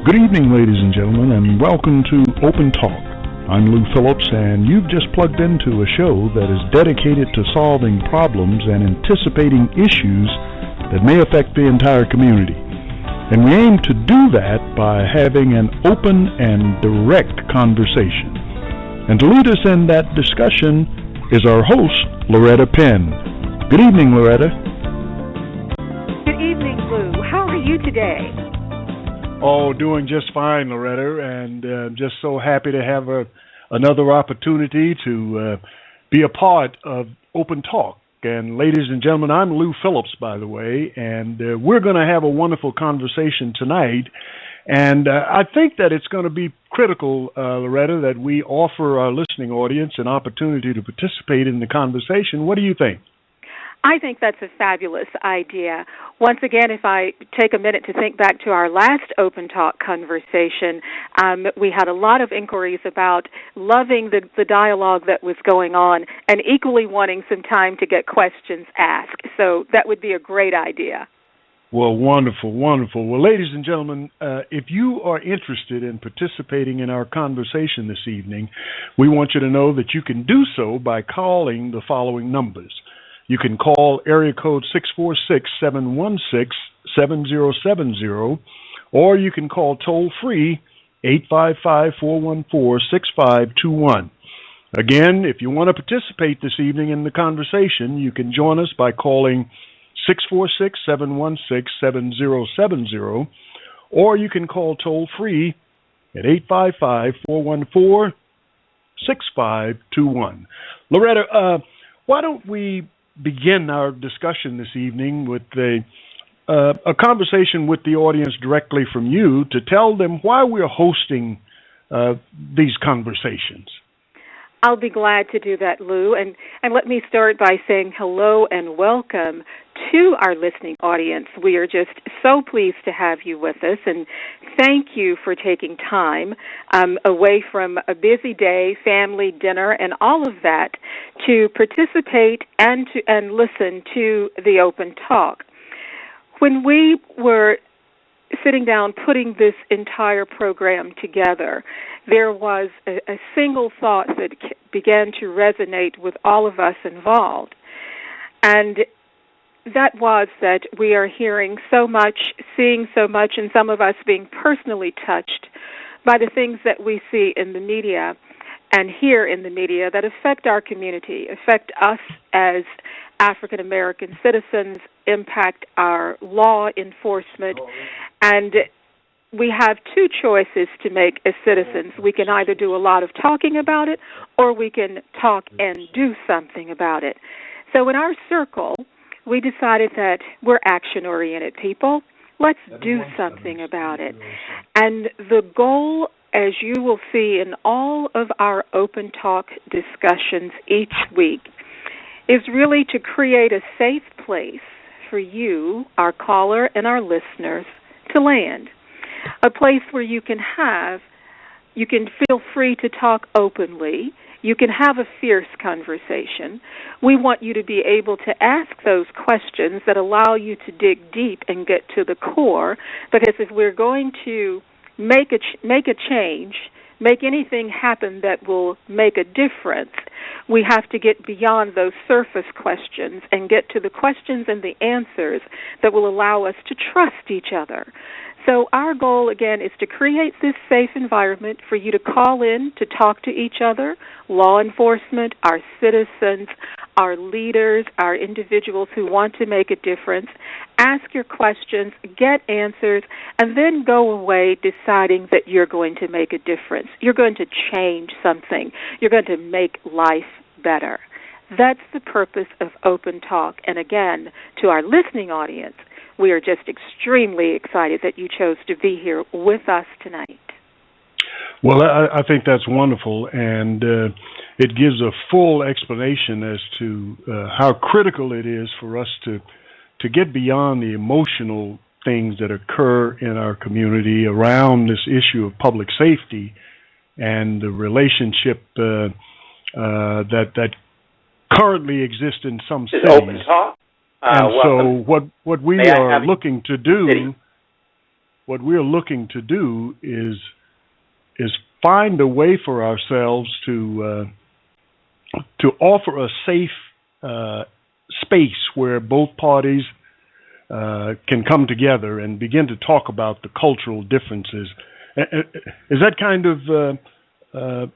Good evening, ladies and gentlemen, and welcome to Open Talk. I'm Lou Phillips, and you've just plugged into a show that is dedicated to solving problems and anticipating issues that may affect the entire community. And we aim to do that by having an open and direct conversation. And to lead us in that discussion is our host, Loretta Penn. Good evening, Loretta. Good evening, Lou. How are you today? Oh, doing just fine, Loretta, and just so happy to have another opportunity to be a part of Open Talk. And ladies and gentlemen, I'm Lou Phillips, by the way, and we're going to have a wonderful conversation tonight. And I think that it's going to be critical, Loretta, that we offer our listening audience an opportunity to participate in the conversation. What do you think? I think that's a fabulous idea. Once again, if I take a minute to think back to our last Open Talk conversation, we had a lot of inquiries about loving the dialogue that was going on and equally wanting some time to get questions asked. So that would be a great idea. Well, wonderful, wonderful. Well, ladies and gentlemen, if you are interested in participating in our conversation this evening, we want you to know that you can do so by calling the following numbers. You can call area code 646-716-7070, or you can call toll-free 855-414-6521. Again, if you want to participate this evening in the conversation, you can join us by calling 646-716-7070, or you can call toll-free at 855-414-6521. Loretta, why don't we begin our discussion this evening with a conversation with the audience directly from you to tell them why we're hosting these conversations. I'll be glad to do that, Lou. And let me start by saying hello and welcome to our listening audience. We are just so pleased to have you with us, and thank you for taking time away from a busy day, family, dinner, and all of that to participate and listen to the Open Talk. When we were sitting down putting this entire program together, there was a single thought that began to resonate with all of us involved. And that was that we are hearing so much, seeing so much, and some of us being personally touched by the things that we see in the media and hear in the media that affect our community, affect us as African American citizens, impact our law enforcement, and we have two choices to make as citizens. We can either do a lot of talking about it, or we can talk and do something about it. So in our circle, we decided that we're action-oriented people. Let's do something about it. And the goal, as you will see in all of our Open Talk discussions each week, is really to create a safe place for you, our caller, and our listeners to land. A place where you can feel free to talk openly. You can have a fierce conversation. We want you to be able to ask those questions that allow you to dig deep and get to the core, because if we're going to make a change, make anything happen that will make a difference, we have to get beyond those surface questions and get to the questions and the answers that will allow us to trust each other. So our goal, again, is to create this safe environment for you to call in to talk to each other, law enforcement, our citizens, our leaders, our individuals who want to make a difference. Ask your questions, get answers, and then go away deciding that you're going to make a difference. You're going to change something. You're going to make life better. That's the purpose of Open Talk. And again, to our listening audience, we are just extremely excited that you chose to be here with us tonight. Well, I think that's wonderful, and it gives a full explanation as to how critical it is for us to get beyond the emotional things that occur in our community around this issue of public safety and the relationship that currently exists in some cities. Open Talk. And so what we are looking to do what we're looking to do is find a way for ourselves to offer a safe space where both parties can come together and begin to talk about the cultural differences. Is that kind of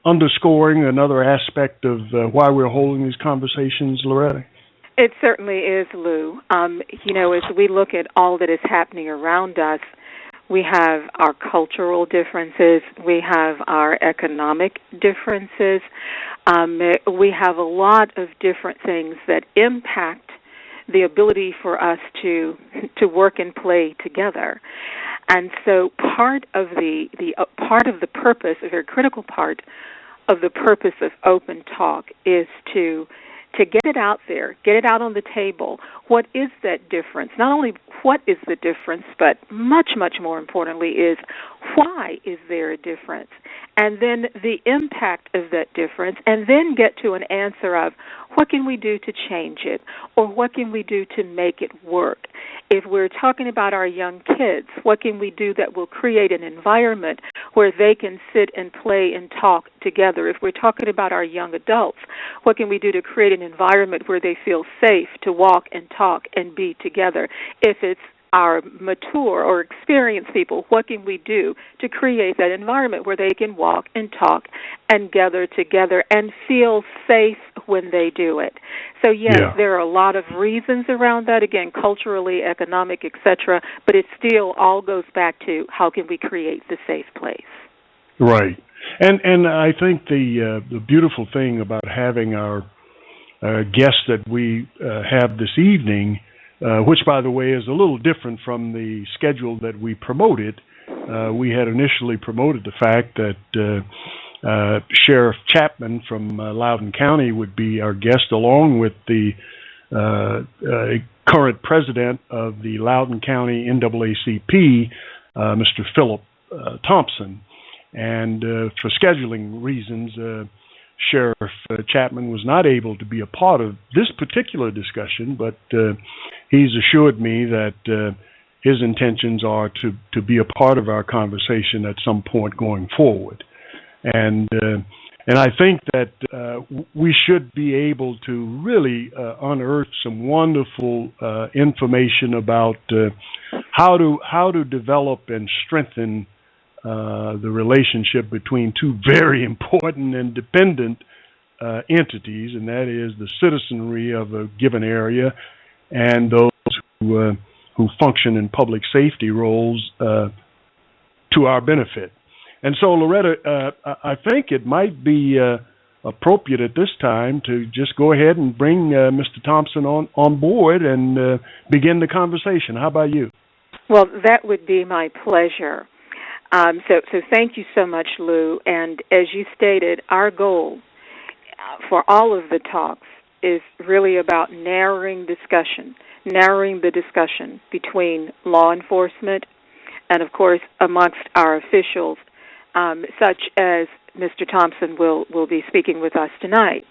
underscoring another aspect of why we're holding these conversations, Loretta? It certainly is, Lou. As we look at all that is happening around us, we have our cultural differences, we have our economic differences, we have a lot of different things that impact the ability for us to work and play together. And so part of the purpose, a very critical part of the purpose of open talk is to get it out there, get it out on the table. What is that difference? Not only what is the difference, but much, much more importantly is why is there a difference? And then the impact of that difference, and then get to an answer of what can we do to change it, or what can we do to make it work? If we're talking about our young kids, what can we do that will create an environment where they can sit and play and talk together? If we're talking about our young adults, what can we do to create an environment where they feel safe to walk and talk and be together? If it's our mature or experienced people, what can we do to create that environment where they can walk and talk and gather together and feel safe when they do it? So, yes, there are a lot of reasons around that, again, culturally, economic, etc., but it still all goes back to how can we create the safe place. Right. And I think the beautiful thing about having our guests that we have this evening, which, by the way, is a little different from the schedule that we promoted. We had initially promoted the fact that Sheriff Chapman from Loudoun County would be our guest, along with the current president of the Loudoun County NAACP, Mr. Philip Thompson. And for scheduling reasons, Sheriff Chapman was not able to be a part of this particular discussion, but he's assured me that his intentions are to be a part of our conversation at some point going forward. And I think that we should be able to really unearth some wonderful information about how to develop and strengthen the relationship between two very important and dependent entities, and that is the citizenry of a given area and those who function in public safety roles to our benefit. And so, Loretta, I think it might be appropriate at this time to just go ahead and bring Mr. Thompson on board and begin the conversation. How about you? Well, that would be my pleasure. So thank you so much, Lou. And as you stated, our goal for all of the talks is really about narrowing the discussion between law enforcement and, of course, amongst our officials, such as Mr. Thompson will be speaking with us tonight.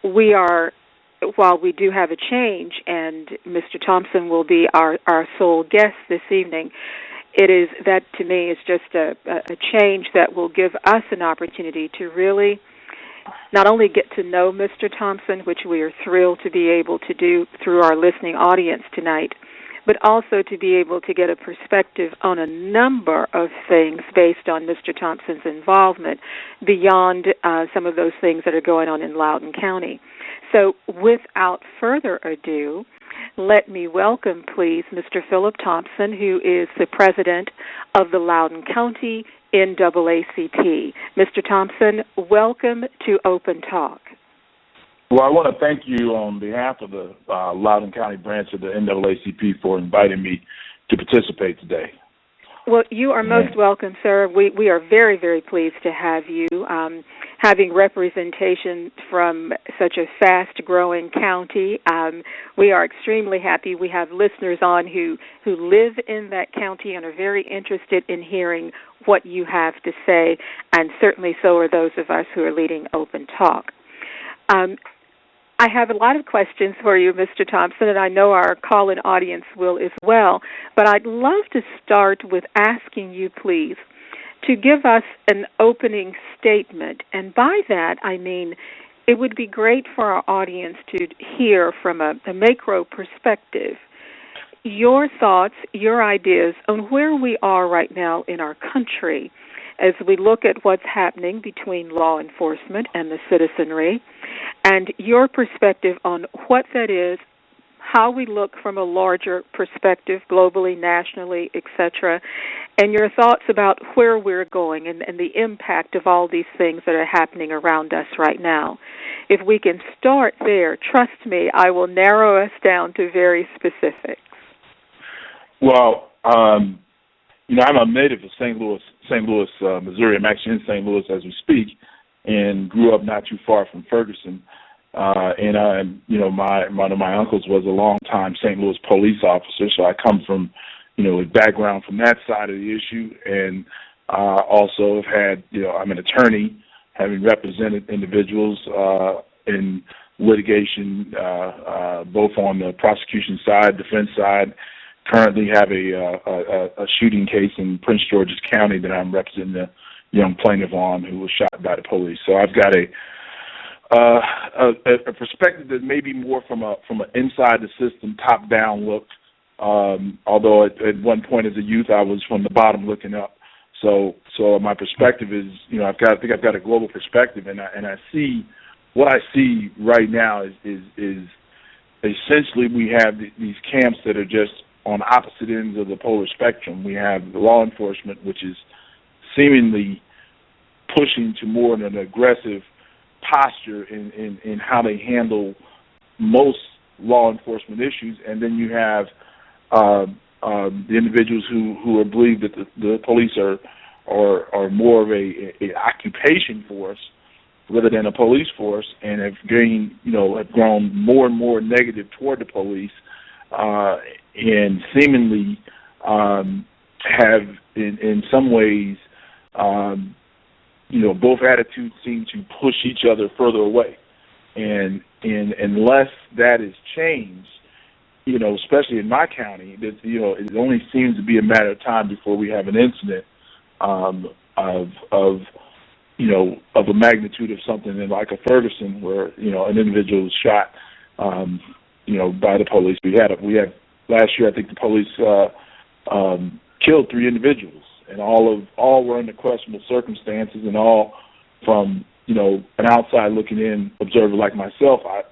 While we do have a change, and Mr. Thompson will be our sole guest this evening, that to me is just a change that will give us an opportunity to really not only get to know Mr. Thompson, which we are thrilled to be able to do through our listening audience tonight, but also to be able to get a perspective on a number of things based on Mr. Thompson's involvement beyond some of those things that are going on in Loudoun County. So without further ado, let me welcome, please, Mr. Philip Thompson, who is the president of the Loudoun County NAACP. Mr. Thompson, welcome to Open Talk. Well, I want to thank you on behalf of the Loudoun County branch of the NAACP for inviting me to participate today. Well, you are most welcome, sir. We are very, very pleased to have you. Having representation from such a fast-growing county, we are extremely happy. We have listeners on who live in that county and are very interested in hearing what you have to say, and certainly so are those of us who are leading Open Talk. I have a lot of questions for you, Mr. Thompson, and I know our call-in audience will as well. But I'd love to start with asking you, please, to give us an opening statement. And by that, I mean it would be great for our audience to hear from a macro perspective your thoughts, your ideas on where we are right now in our country as we look at what's happening between law enforcement and the citizenry, and your perspective on what that is, how we look from a larger perspective, globally, nationally, etc., and your thoughts about where we're going and the impact of all these things that are happening around us right now. If we can start there, trust me, I will narrow us down to very specifics. Well, I'm a native of St. Louis, Missouri. I'm actually in St. Louis as we speak, and grew up not too far from Ferguson. One of my uncles was a long-time St. Louis police officer, so I come from, a background from that side of the issue, and also have had, I'm an attorney, having represented individuals in litigation, both on the prosecution side, defense side. Currently have a shooting case in Prince George's County that I'm representing a young plaintiff on who was shot by the police. So I've got a perspective that may be more from an inside the system, top down look. Although at one point as a youth I was from the bottom looking up. So my perspective is, I think I've got a global perspective, and I see what I see right now is essentially we have these camps that are just on opposite ends of the polar spectrum. We have the law enforcement, which is seemingly pushing to more of an aggressive posture in how they handle most law enforcement issues, and then you have the individuals who believe that the police are more of a occupation force rather than a police force, and have grown more and more negative toward the police, and seemingly have in some ways both attitudes seem to push each other further away, and unless that is changed, especially in my county, that it only seems to be a matter of time before we have an incident of a magnitude of something like a Ferguson, where an individual was shot by the police. We had last year, I think the police killed 3 individuals, and all were under questionable circumstances, and all from an outside looking in observer like myself. I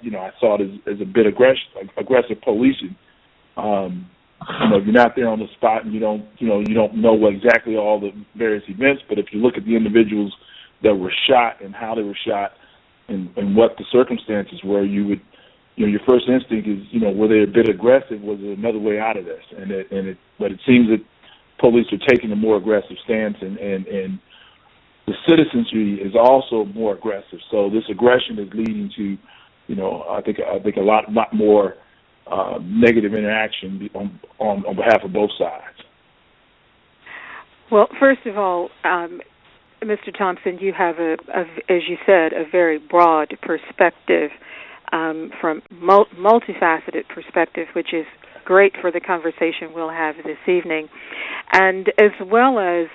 saw it as a bit aggressive policing. You're not there on the spot, and you don't know what exactly all the various events. But if you look at the individuals that were shot and how they were shot, and what the circumstances were, you would, your first instinct is, were they a bit aggressive? Was there another way out of this? But it seems that police are taking a more aggressive stance, and the citizenry is also more aggressive. So this aggression is leading to, I think a lot more negative interaction on behalf of both sides. Well, first of all, Mr. Thompson, you have as you said, a very broad perspective, from multifaceted perspective, which is great for the conversation we'll have this evening. And as well as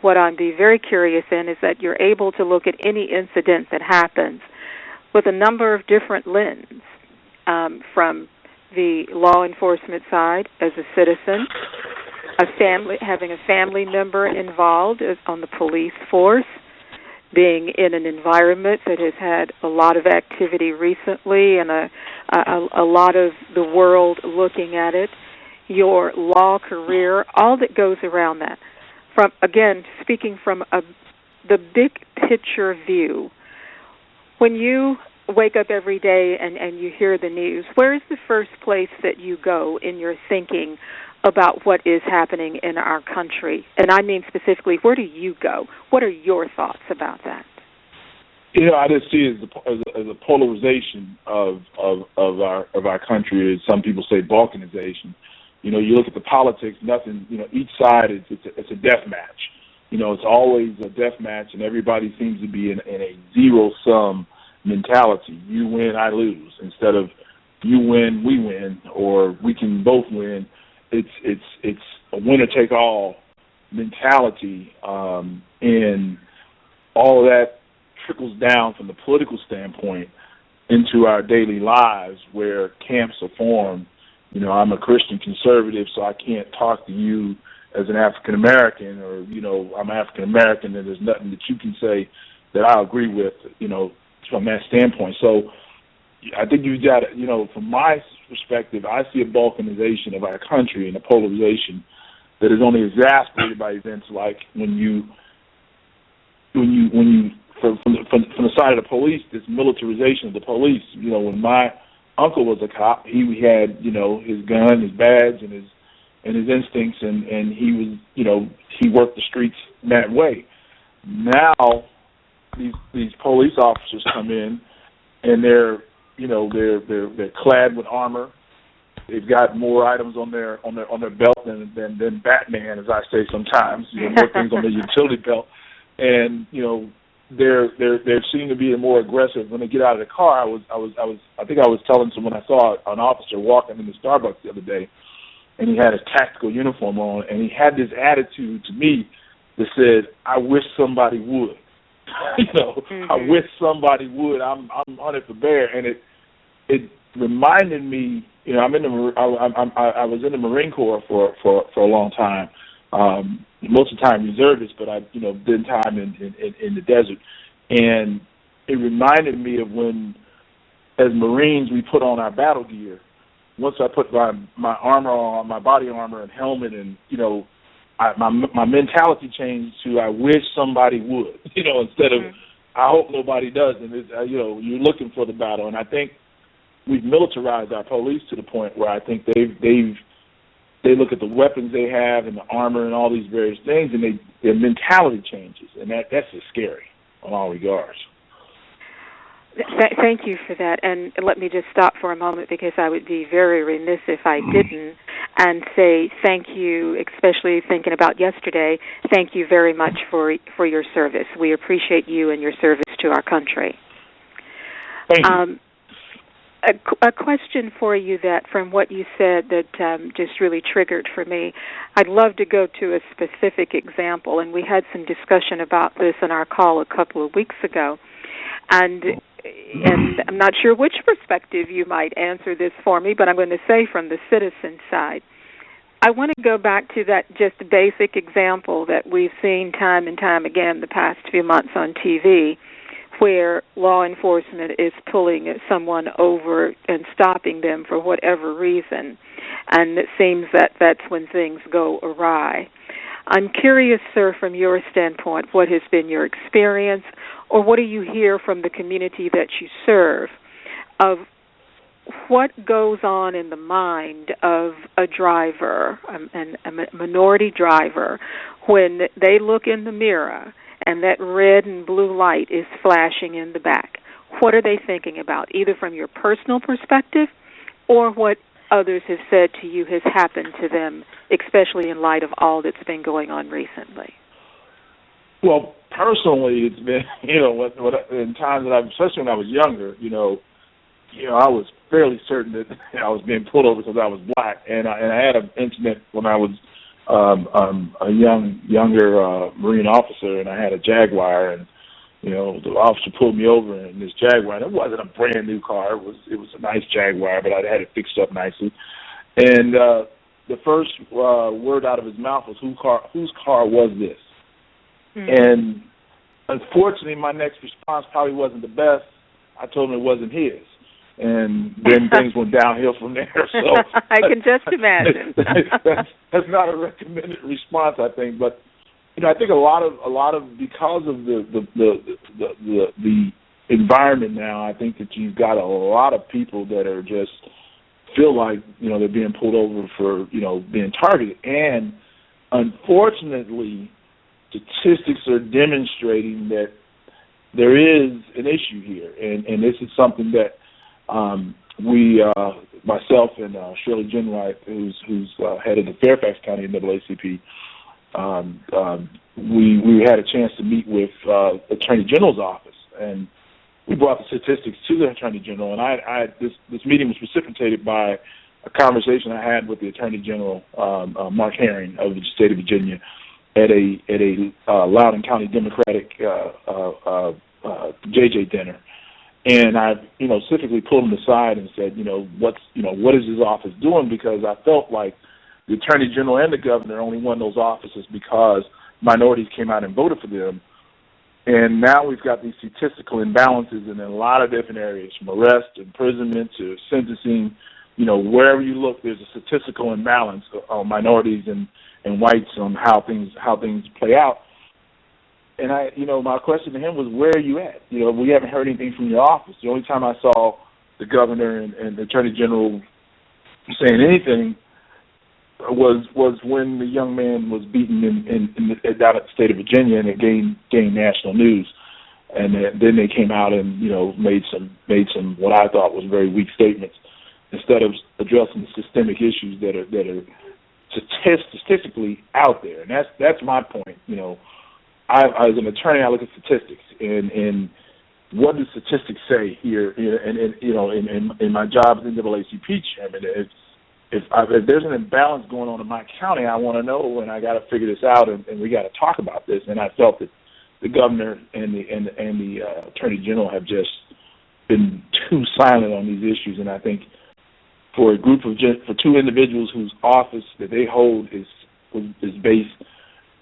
what I'd be very curious in is that you're able to look at any incident that happens with a number of different lenses, from the law enforcement side as a citizen, having a family member involved on the police force, being in an environment that has had a lot of activity recently and a lot of the world looking at it, your law career, all that goes around that. Speaking from the big picture view, when you wake up every day and you hear the news, where is the first place that you go in your thinking about what is happening in our country? And I mean specifically, where do you go? What are your thoughts about that? I just see it as a polarization of our country. As some people say, balkanization. You look at the politics. Nothing. Each side it's a death match. It's always a death match, and everybody seems to be in a zero sum mentality. You win, I lose. Instead of you win, we win, or we can both win. It's a winner take all mentality, and all of that trickles down from the political standpoint into our daily lives, where camps are formed. You know, I'm a Christian conservative, so I can't talk to you as an African American, or, you know, I'm African American and there's nothing that you can say that I agree with, you know, from that standpoint. So I think you got to, you know, from my perspective, I see a balkanization of our country and a polarization that is only exacerbated by events like when you from the side of the police, this militarization of the police. You know, when my uncle was a cop, he had, you know, his gun, his badge, and his instincts, and he was, you know, he worked the streets that way. Now these police officers come in, and they're clad with armor. They've got more items on their belt than Batman, as I say sometimes. You know, more things on their utility belt, and you know, they seem to be more aggressive when they get out of the car. I think I was telling someone I saw an officer walking in the Starbucks the other day, and he had his tactical uniform on, and he had this attitude to me that said, "I wish somebody would." You know, I wish somebody would. I'm hunted for bear, and it reminded me. You know, I was in the Marine Corps for a long time. Most of the time reservist, but I, you know, did time in the desert, and it reminded me of when, as Marines, we put on our battle gear. Once I put my armor on, my body armor and helmet, and you know, my mentality changed to I wish somebody would, you know, instead of I hope nobody does. And it's, you know, you're looking for the battle, and I think we've militarized our police to the point where I think they look at the weapons they have and the armor and all these various things, and their mentality changes, and that's just scary on all regards. Thank you for that, and let me just stop for a moment, because I would be very remiss if I didn't, and say thank you, especially thinking about yesterday. Thank you very much for your service. We appreciate you and your service to our country. Thank you. A question for you that, from what you said, that just really triggered for me. I'd love to go to a specific example, and we had some discussion about this in our call a couple of weeks ago. And I'm not sure which perspective you might answer this for me, but I'm going to say from the citizen side. I want to go back to that just basic example that we've seen time and time again the past few months on TV, where law enforcement is pulling someone over and stopping them for whatever reason, and it seems that that's when things go awry. I'm curious, sir, from your standpoint, what has been your experience, or what do you hear from the community that you serve, of what goes on in the mind of a driver, a minority driver, when they look in the mirror and that red and blue light is flashing in the back? What are they thinking about, either from your personal perspective or what others have said to you has happened to them, especially in light of all that's been going on recently? Well, personally, it's been, you know, in times that especially when I was younger, you know, I was fairly certain that I was being pulled over because I was black, and I had an incident when I was a younger Marine officer, and I had a Jaguar, and you know, the officer pulled me over in this Jaguar. And it wasn't a brand new car; it was a nice Jaguar, but I had it fixed up nicely. And the first word out of his mouth was, "Whose car was this?" And unfortunately, my next response probably wasn't the best. I told him it wasn't his. And then things went downhill from there. So I can just imagine. that's not a recommended response, I think. But you know, I think a lot of because of the environment now, I think that you've got a lot of people that are just feel like, you know, they're being pulled over for, you know, being targeted. And unfortunately, statistics are demonstrating that there is an issue here, and this is something that we, myself and Shirley Jenwright, who's head of the Fairfax County NAACP, we had a chance to meet with Attorney General's office, and we brought the statistics to the Attorney General, and this meeting was precipitated by a conversation I had with the Attorney General, Mark Herring of the state of Virginia, at a Loudoun County Democratic JJ dinner, and I specifically pulled him aside and said, what is his office doing? Because I felt like the Attorney General and the Governor only won those offices because minorities came out and voted for them. And now we've got these statistical imbalances in a lot of different areas, from arrest, imprisonment, to sentencing. Wherever you look, there's a statistical imbalance on minorities and whites on how things play out. And my question to him was, where are you at? We haven't heard anything from your office. The only time I saw the Governor and the Attorney General saying anything was when the young man was beaten down at the state of Virginia, and it gained national news. And then they came out and made some what I thought was very weak statements, instead of addressing the systemic issues that are statistically out there. And that's my point. As an attorney, I look at statistics, and what do statistics say here? And in my job as NAACP chairman, if there's an imbalance going on in my county, I want to know, and I got to figure this out, and we got to talk about this. And I felt that the Governor and the Attorney General have just been too silent on these issues. And I think for two individuals whose office that they hold is based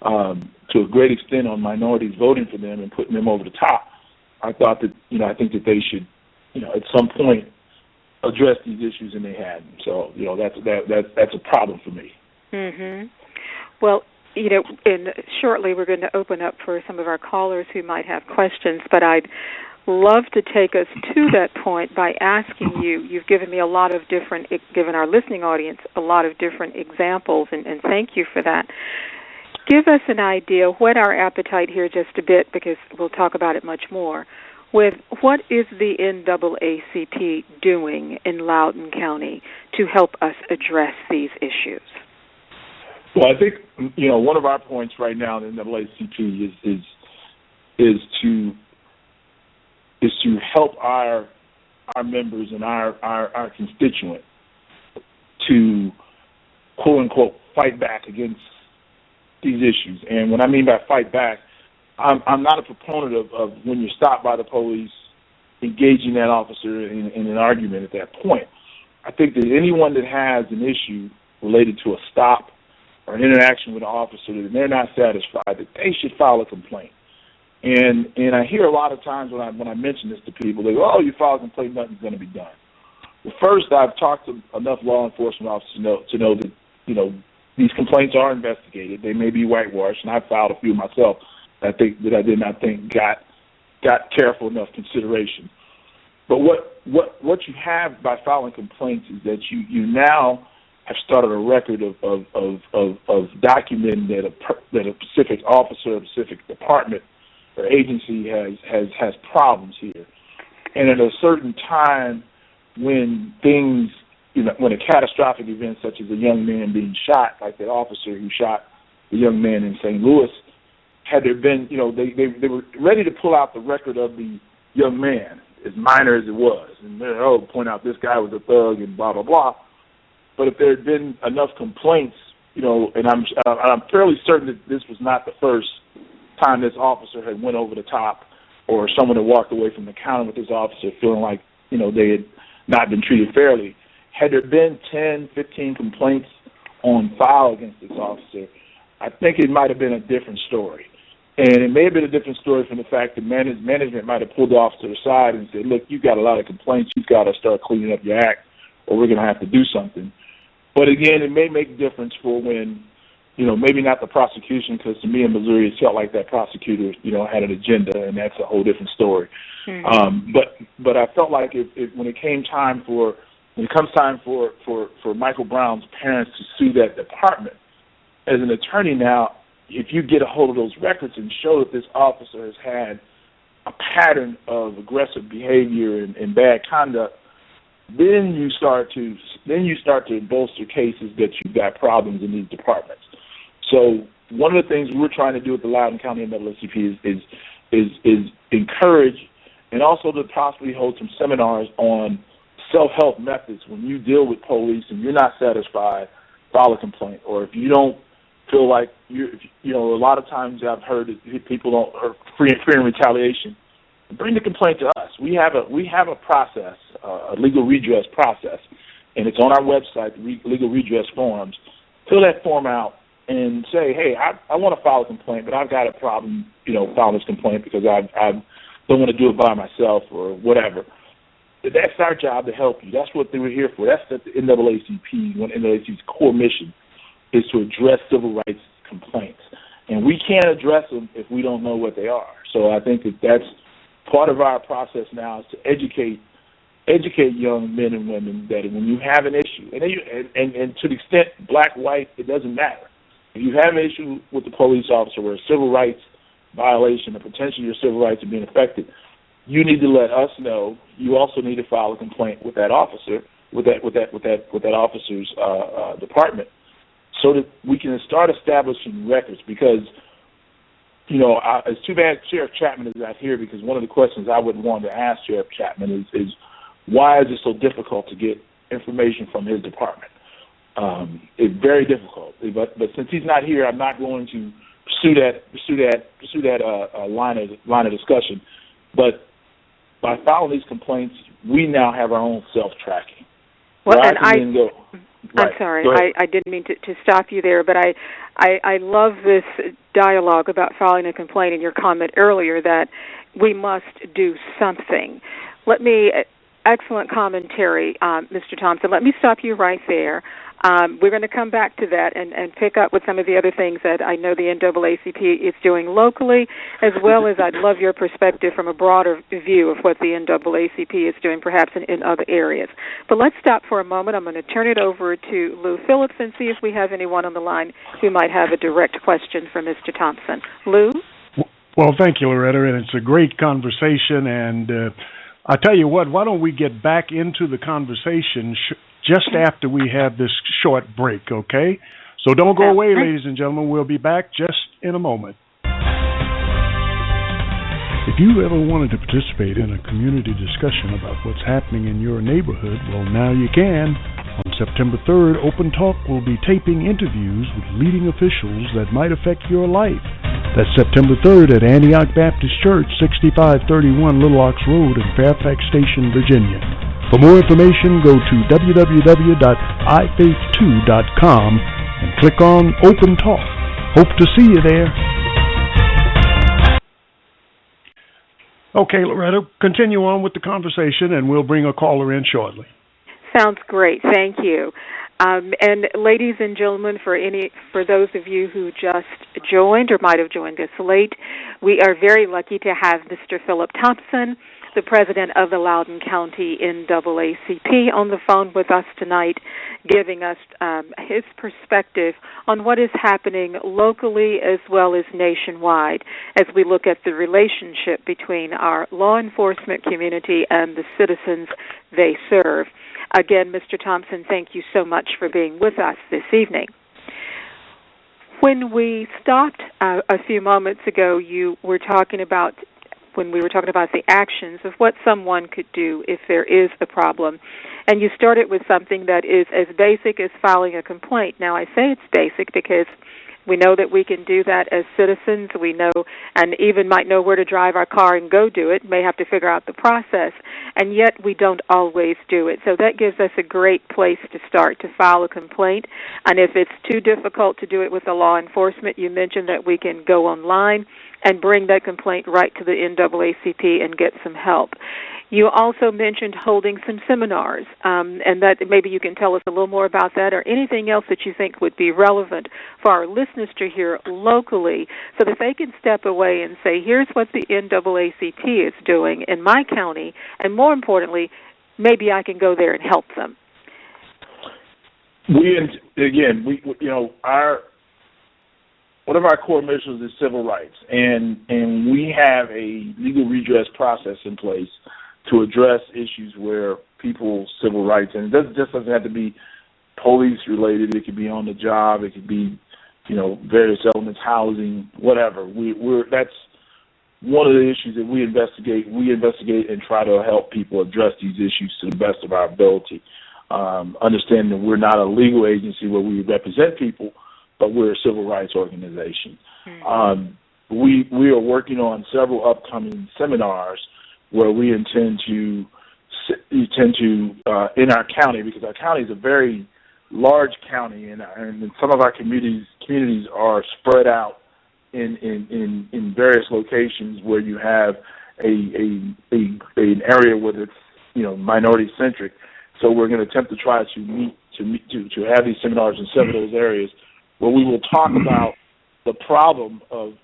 to a great extent on minorities voting for them and putting them over the top, I thought that I think that they should at some point address these issues, and they hadn't. So that's a problem for me. Mm-hmm. Well, and shortly we're going to open up for some of our callers who might have questions, but I'd love to take us to that point by asking you've given me given our listening audience a lot of different examples, and thank you for that. Give us an idea, whet our appetite here just a bit, because we'll talk about it much more, with what is the NAACP doing in Loudoun County to help us address these issues? Well, I think one of our points right now in the NAACP is to help our members and our constituents to quote unquote fight back against these issues. And what I mean by fight back, I'm not a proponent of when you're stopped by the police, engaging that officer in an argument at that point. I think that anyone that has an issue related to a stop or an interaction with an officer and they're not satisfied, that they should file a complaint. And I hear a lot of times when I mention this to people, they go, "Oh, you file a complaint, nothing's going to be done." Well, first, I've talked to enough law enforcement officers to know that these complaints are investigated. They may be whitewashed, and I've filed a few myself that I did not think got careful enough consideration. But what you have by filing complaints is that you now have started a record of documenting that a specific officer, a specific department or agency has problems here. And at a certain time when things, when a catastrophic event such as a young man being shot, like that officer who shot the young man in St. Louis, had there been, they were ready to pull out the record of the young man, as minor as it was, and point out this guy was a thug and blah, blah, blah. But if there had been enough complaints, and I'm fairly certain that this was not the first time this officer had went over the top, or someone had walked away from the counter with this officer feeling like, they had not been treated fairly. Had there been 10, 15 complaints on file against this officer, I think it might have been a different story. And it may have been a different story from the fact that management might have pulled the officer aside and said, "Look, you've got a lot of complaints. You've got to start cleaning up your act, or we're going to have to do something." But again, it may make a difference for when, maybe not the prosecution, because to me in Missouri it felt like that prosecutor, had an agenda, and that's a whole different story. Mm-hmm. But I felt like when it comes time for Michael Brown's parents to sue that department, as an attorney now, if you get a hold of those records and show that this officer has had a pattern of aggressive behavior and bad conduct, then you start to bolster cases that you've got problems in these departments. So one of the things we're trying to do at the Loudoun County NAACP is encourage and also to possibly hold some seminars on self-help methods when you deal with police and you're not satisfied, file a complaint. Or if you don't feel like a lot of times I've heard that people are fearing retaliation, bring the complaint to us. We have a process, a legal redress process, and it's on our website, the legal redress forms. Fill that form out and say, hey, I want to file a complaint, but I've got a problem, filing this complaint because I don't want to do it by myself or whatever. That's our job to help you. That's what they were here for. That's the NAACP, one of NAACP's core mission is to address civil rights complaints. And we can't address them if we don't know what they are. So I think that's part of our process now is to educate young men and women that when you have an issue, and to the extent black, white, it doesn't matter. If you have an issue with the police officer or a civil rights violation or potentially your civil rights are being affected, you need to let us know. You also need to file a complaint with that officer, with that officer's department, so that we can start establishing records. Because it's too bad Sheriff Chapman is not here, because one of the questions I would want to ask Sheriff Chapman is why is it so difficult to get information from his department? It's very difficult. But since he's not here, I'm not going to pursue that line of discussion. But by filing these complaints, we now have our own self-tracking. Well, and I'm sorry, I didn't mean to stop you there, but I love this dialogue about filing a complaint and your comment earlier that we must do something. Excellent commentary, Mr. Thompson. Let me stop you right there. We're going to come back to that and pick up with some of the other things that I know the NAACP is doing locally, as well as I'd love your perspective from a broader view of what the NAACP is doing perhaps in other areas. But let's stop for a moment. I'm going to turn it over to Lou Phillips and see if we have anyone on the line who might have a direct question for Mr. Thompson. Lou? Well, thank you, Loretta, and it's a great conversation, and I tell you what, why don't we get back into the conversation just after we have this short break, okay? So don't go away, ladies and gentlemen. We'll be back just in a moment. If you ever wanted to participate in a community discussion about what's happening in your neighborhood, well, now you can. On September 3rd, Open Talk will be taping interviews with leading officials that might affect your life. That's September 3rd at Antioch Baptist Church, 6531 Little Ox Road in Fairfax Station, Virginia. For more information, go to www.ifaith2.com and click on Open Talk. Hope to see you there. Okay, Loretta, continue on with the conversation, and we'll bring a caller in shortly. Sounds great. Thank you. And ladies and gentlemen, for those of you who just joined or might have joined us late, we are very lucky to have Mr. Philip Thompson, the president of the Loudoun County NAACP, on the phone with us tonight, giving us his perspective on what is happening locally as well as nationwide as we look at the relationship between our law enforcement community and the citizens they serve. Again, Mr. Thompson, thank you so much for being with us this evening. When we stopped a few moments ago, when we were talking about the actions of what someone could do if there is a problem. And you started with something that is as basic as filing a complaint. Now, I say it's basic because we know that we can do that as citizens. We know and even might know where to drive our car and go do it, may have to figure out the process, and yet we don't always do it. So that gives us a great place to start, to file a complaint. And if it's too difficult to do it with the law enforcement, you mentioned that we can go online and bring that complaint right to the NAACP and get some help. You also mentioned holding some seminars, and that maybe you can tell us a little more about that or anything else that you think would be relevant for our listeners to hear locally so that they can step away and say, here's what the NAACP is doing in my county, and more importantly, maybe I can go there and help them. One of our core missions is civil rights, and we have a legal redress process in place to address issues where people's civil rights, and it doesn't have to be police related. It could be on the job. It could be, various elements, housing, whatever. one of the issues that we investigate and try to help people address these issues to the best of our ability. Understanding that we're not a legal agency where we represent people, but we're a civil rights organization. We are working on several upcoming seminars where we intend to in our county, because our county is a very large county, and some of our communities are spread out in various locations where you have an area where it's minority centric. So we're going to attempt to try to have these seminars in several of those areas where we will talk about the problem of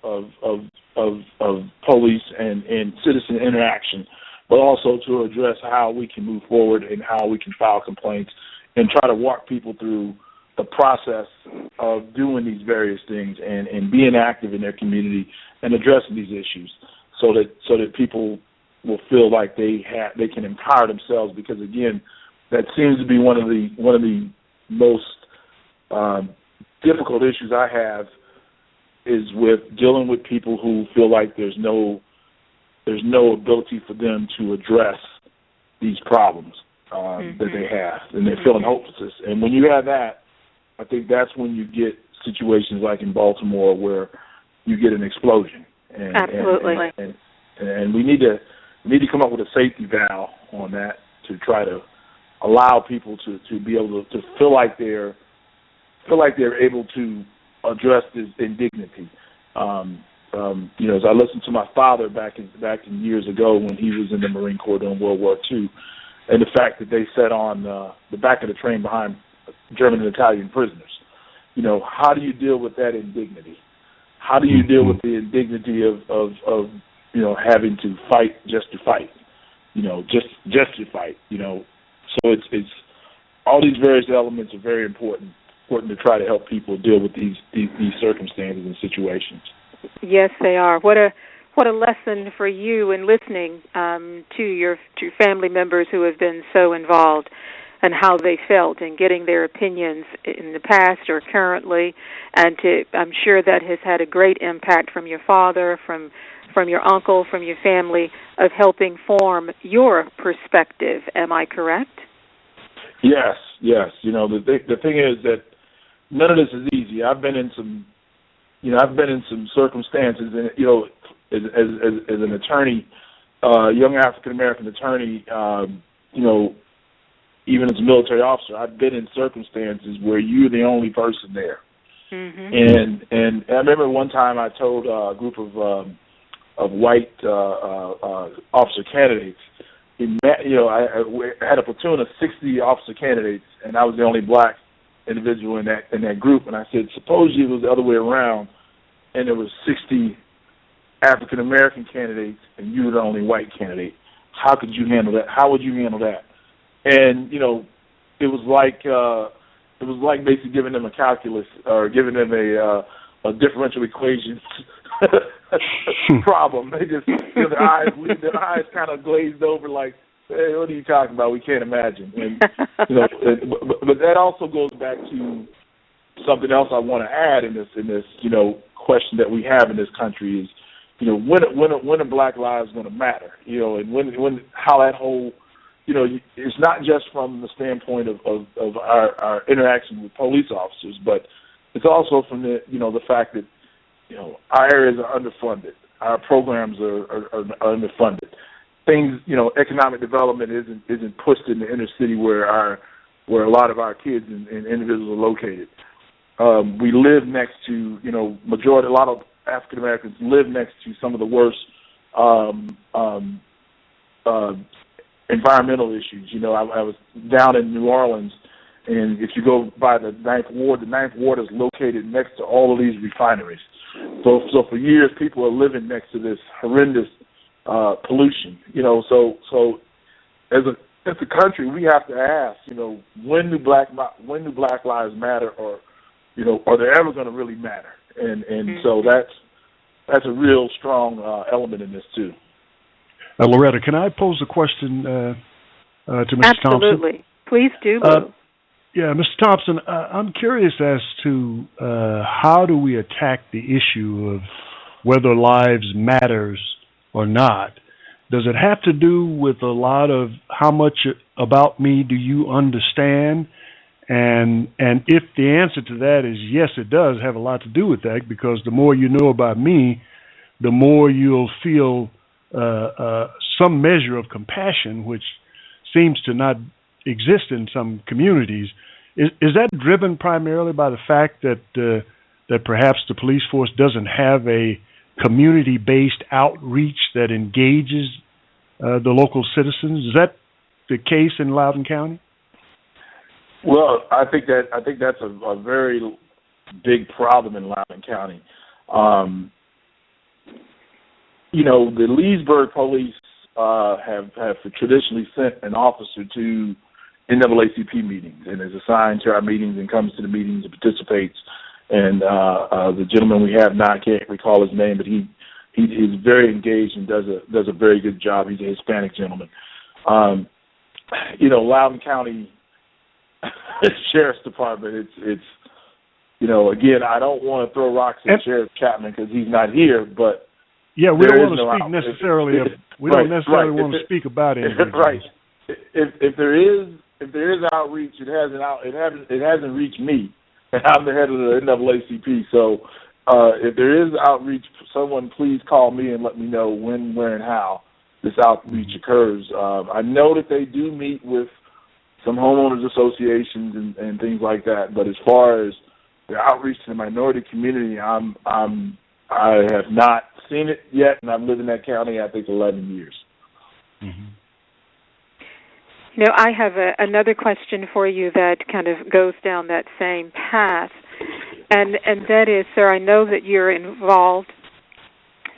police and citizen interaction, but also to address how we can move forward and how we can file complaints and try to walk people through the process of doing these various things and being active in their community and addressing these issues, so that people will feel like they can empower themselves. Because again, that seems to be one of the most difficult issues I have, is with dealing with people who feel like there's no ability for them to address these problems that they have, and they're feeling hopelessness. And when you have that, I think that's when you get situations like in Baltimore where you get an explosion. Absolutely. And we need to come up with a safety valve on that to try to allow people to be able to feel like they're able to address this indignity. As I listened to my father back in years ago when he was in the Marine Corps during World War II, and the fact that they sat on the back of the train behind German and Italian prisoners. How do you deal with that indignity? How do you deal with the indignity of having to fight just to fight? Just to fight. So it's all these various elements are very important to try to help people deal with these circumstances and situations. Yes, they are. What a lesson for you in listening to your family members who have been so involved, and how they felt and getting their opinions in the past or currently, and I'm sure that has had a great impact from your father, from your uncle, from your family, of helping form your perspective. Am I correct? Yes. The thing is that none of this is easy. I've been in some circumstances, and as an attorney, young African American attorney, even as a military officer, I've been in circumstances where you're the only person there. Mm-hmm. And I remember one time I told a group of white officer candidates. I had a platoon of 60 officer candidates, and I was the only black individual in that group. And I said, suppose it was the other way around, and there was 60 African American candidates, and you were the only white candidate. How could you handle that? How would you handle that? And it was like basically giving them a calculus or giving them a differential equation problem. They just their eyes kind of glazed over, like, hey, what are you talking about? We can't imagine. And but that also goes back to something else I want to add in this question that we have in this country is when are Black lives going to matter? And when how that whole it's not just from the standpoint of our interaction with police officers, but it's also from the fact that our areas are underfunded, our programs are underfunded. Things, economic development isn't pushed in the inner city where a lot of our kids and individuals are located. We live next to a lot of African Americans live next to some of the worst environmental issues. I was down in New Orleans, and if you go by the Ninth Ward is located next to all of these refineries. So for years, people are living next to this horrendous pollution. So as a country, we have to ask, when do Black lives matter, or are they ever going to really matter? And mm-hmm. So that's a real strong element in this too. Loretta, can I pose a question to Mr. Thompson? Absolutely. Please do, Lou. Yeah, Mr. Thompson, I'm curious as to how do we attack the issue of whether lives matters or not? Does it have to do with a lot of how much about me do you understand? And if the answer to that is yes, it does have a lot to do with that, because the more you know about me, the more you'll feel some measure of compassion, which seems to not exist in some communities. Is that driven primarily by the fact that that perhaps the police force doesn't have a community-based outreach that engages the local citizens? Is that the case in Loudoun County? Well, I think that's a very big problem in Loudoun County. The Leesburg police have traditionally sent an officer to NAACP meetings and is assigned to our meetings and comes to the meetings and participates. And the gentleman we have now, I can't recall his name, but he's very engaged and does a very good job. He's a Hispanic gentleman. Loudoun County Sheriff's Department. It's again, I don't want to throw rocks at Sheriff Chapman because he's not here, but yeah, we don't want to speak necessarily. We don't necessarily want to speak about it. Right. If there is outreach, it hasn't reached me, and I'm the head of the NAACP. So if there is outreach, someone please call me and let me know when, where, and how this outreach occurs. I know that they do meet with some homeowners associations and things like that, but as far as the outreach to the minority community, I have not seen it yet, and I've lived in that county, I think, 11 years. Mm-hmm. I have another question for you that kind of goes down that same path, and that is, sir, I know that you're involved,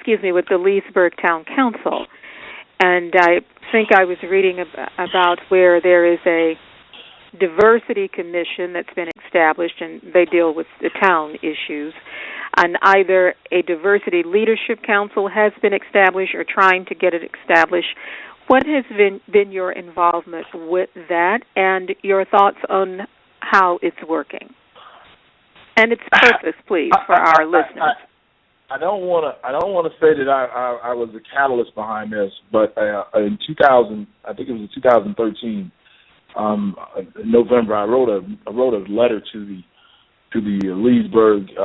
with the Leesburg Town Council, and I think I was reading about where there is a diversity commission that's been established, and they deal with the town issues, and either a diversity leadership council has been established or trying to get it established. What has been your involvement with that, and your thoughts on how it's working and its purpose, please, for our listeners? I don't want to say that I was the catalyst behind this, but in 2000, I think it was in 2013, in November, I wrote a letter to the Leesburg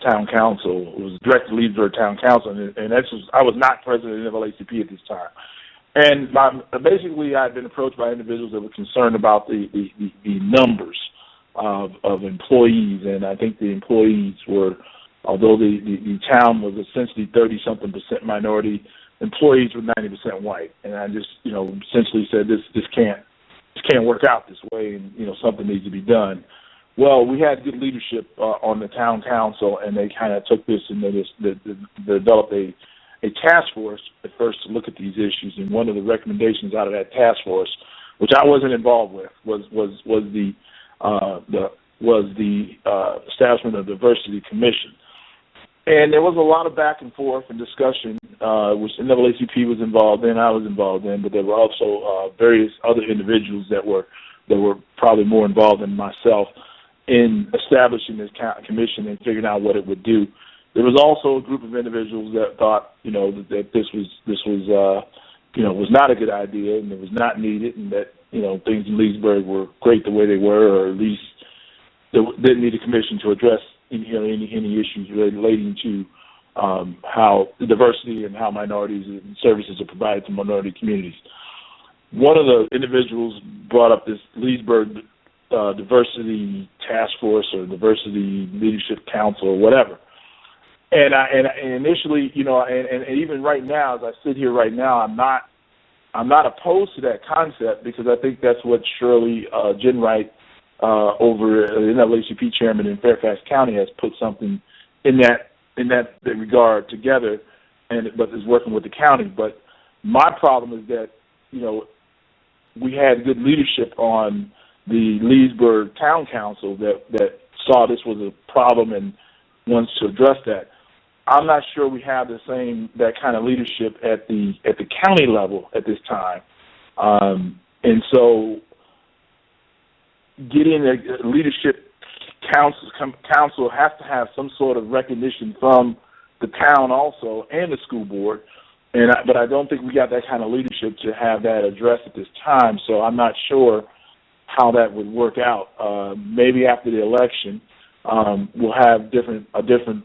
Town Council. It was directed to Leesburg Town Council, and I was not president of NAACP at this time. And basically, I had been approached by individuals that were concerned about the numbers of employees, and I think the employees were, although the town was essentially 30-something% minority, employees were 90% white. And I just, essentially said this can't work out this way, and something needs to be done. Well, we had good leadership on the town council, and they kind of took this and they developed a task force at first to look at these issues. And one of the recommendations out of that task force, which I wasn't involved with, was the establishment of the diversity commission. And there was a lot of back and forth and discussion, which the NAACP was involved in, I was involved in, but there were also various other individuals that were probably more involved than myself in establishing this commission and figuring out what it would do. There was also a group of individuals that thought, that this was not a good idea and it was not needed, and that things in Leesburg were great the way they were, or at least they didn't need a commission to address any issues relating to how the diversity and how minorities and services are provided to minority communities. One of the individuals brought up this Leesburg Diversity Task Force or Diversity Leadership Council or whatever. And initially, and even right now, as I sit here right now, I'm not opposed to that concept, because I think that's what Shirley Jenwright, over the NAACP chairman in Fairfax County, has put something in that regard together, but is working with the county. But my problem is that we had good leadership on the Leesburg Town Council that saw this was a problem and wants to address that. I'm not sure we have that kind of leadership at the county level at this time, and so getting a leadership council has to have some sort of recognition from the town also and the school board but I don't think we got that kind of leadership to have that addressed at this time. So I'm not sure how that would work out. Maybe after the election, we'll have a different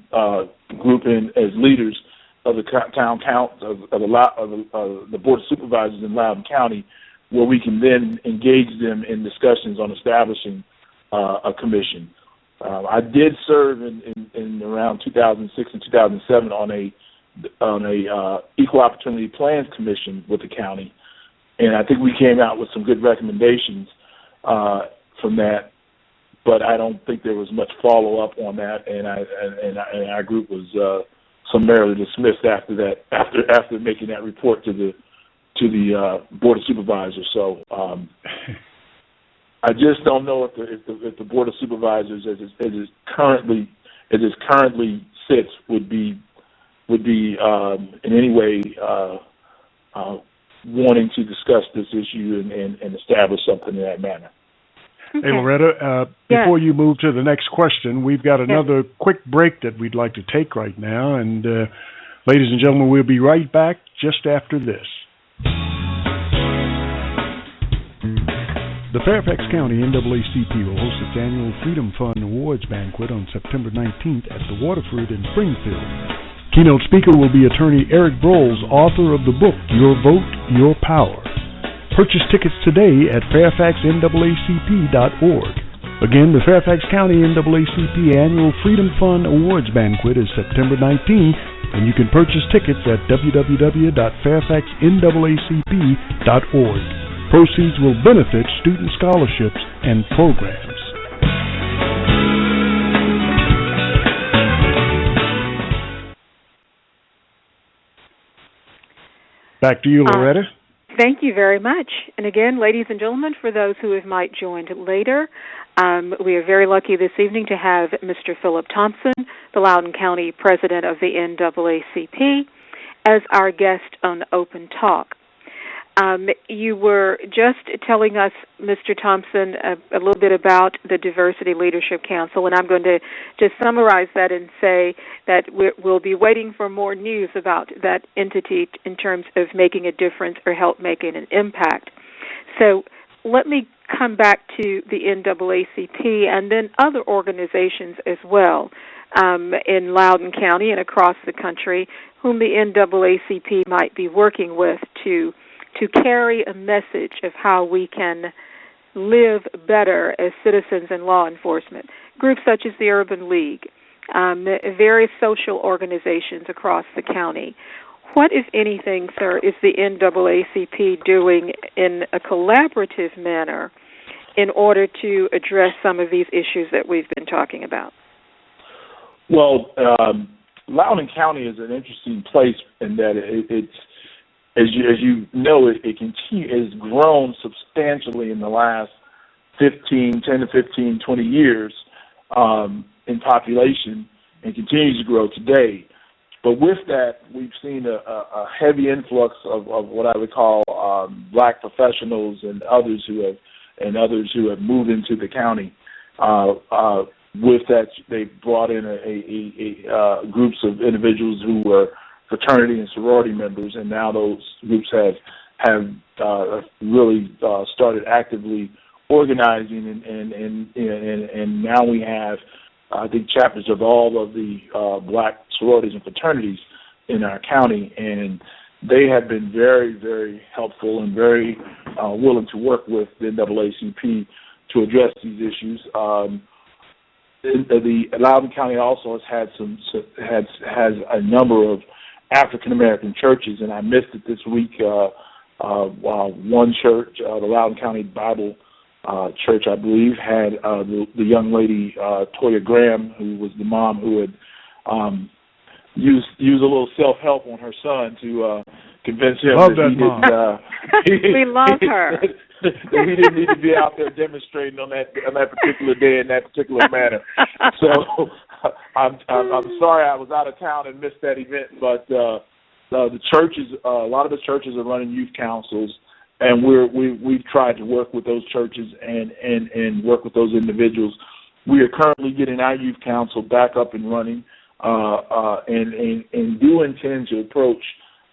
group in as leaders of the town council of the board of supervisors in Loudoun County, where we can then engage them in discussions on establishing a commission. I did serve in around 2006 and 2007 on a equal opportunity plans commission with the county, and I think we came out with some good recommendations from that. But I don't think there was much follow up on that, and our group was summarily dismissed after that. After making that report to the board of supervisors. So I just don't know if the board of supervisors, as it currently sits, would be in any way wanting to discuss this issue and establish something in that manner. Okay. Hey, Loretta, before you move to the next question, we've got another quick break that we'd like to take right now. And ladies and gentlemen, we'll be right back just after this. The Fairfax County NAACP will host its annual Freedom Fund Awards Banquet on September 19th at the Waterford in Springfield. Keynote speaker will be attorney Eric Broles, author of the book, Your Vote, Your Power. Purchase tickets today at fairfaxnaacp.org. Again, the Fairfax County NAACP Annual Freedom Fund Awards Banquet is September 19th, and you can purchase tickets at www.fairfaxnaacp.org. Proceeds will benefit student scholarships and programs. Back to you, Loretta. Thank you very much. And again, ladies and gentlemen, for those who might join later, we are very lucky this evening to have Mr. Philip Thompson, the Loudoun County President of the NAACP, as our guest on Open Talk. You were just telling us, Mr. Thompson, a little bit about the Diversity Leadership Council, and I'm going to just summarize that and say that we'll be waiting for more news about that entity in terms of making a difference or help making an impact. So let me come back to the NAACP and then other organizations as well in Loudoun County and across the country whom the NAACP might be working with to carry a message of how we can live better as citizens and law enforcement. Groups such as the Urban League, various social organizations across the county. What, if anything, sir, is the NAACP doing in a collaborative manner in order to address some of these issues that we've been talking about? Well, Loudoun County is an interesting place in that it's as you know, it has grown substantially in the last 10 to 15, 20 years in population and continues to grow today. But with that, we've seen a heavy influx of what I would call black professionals and others who have moved into the county. With that, they brought in a groups of individuals who were fraternity and sorority members, and now those groups have really started actively organizing, and now we have, I think, chapters of all of the black sororities and fraternities in our county, and they have been very, very helpful and very willing to work with the NAACP to address these issues. The Loudoun County also has a number of African American churches, and I missed it this week. One church, the Loudoun County Bible Church, I believe, had the young lady Toya Graham, who was the mom who had used a little self-help on her son to convince him love that he didn't. We love her. That he didn't need to be out there demonstrating on that particular day in that particular manner. So I'm sorry I was out of town and missed that event, but the churches, a lot of the churches are running youth councils, and we've tried to work with those churches and work with those individuals. We are currently getting our youth council back up and running, and do intend to approach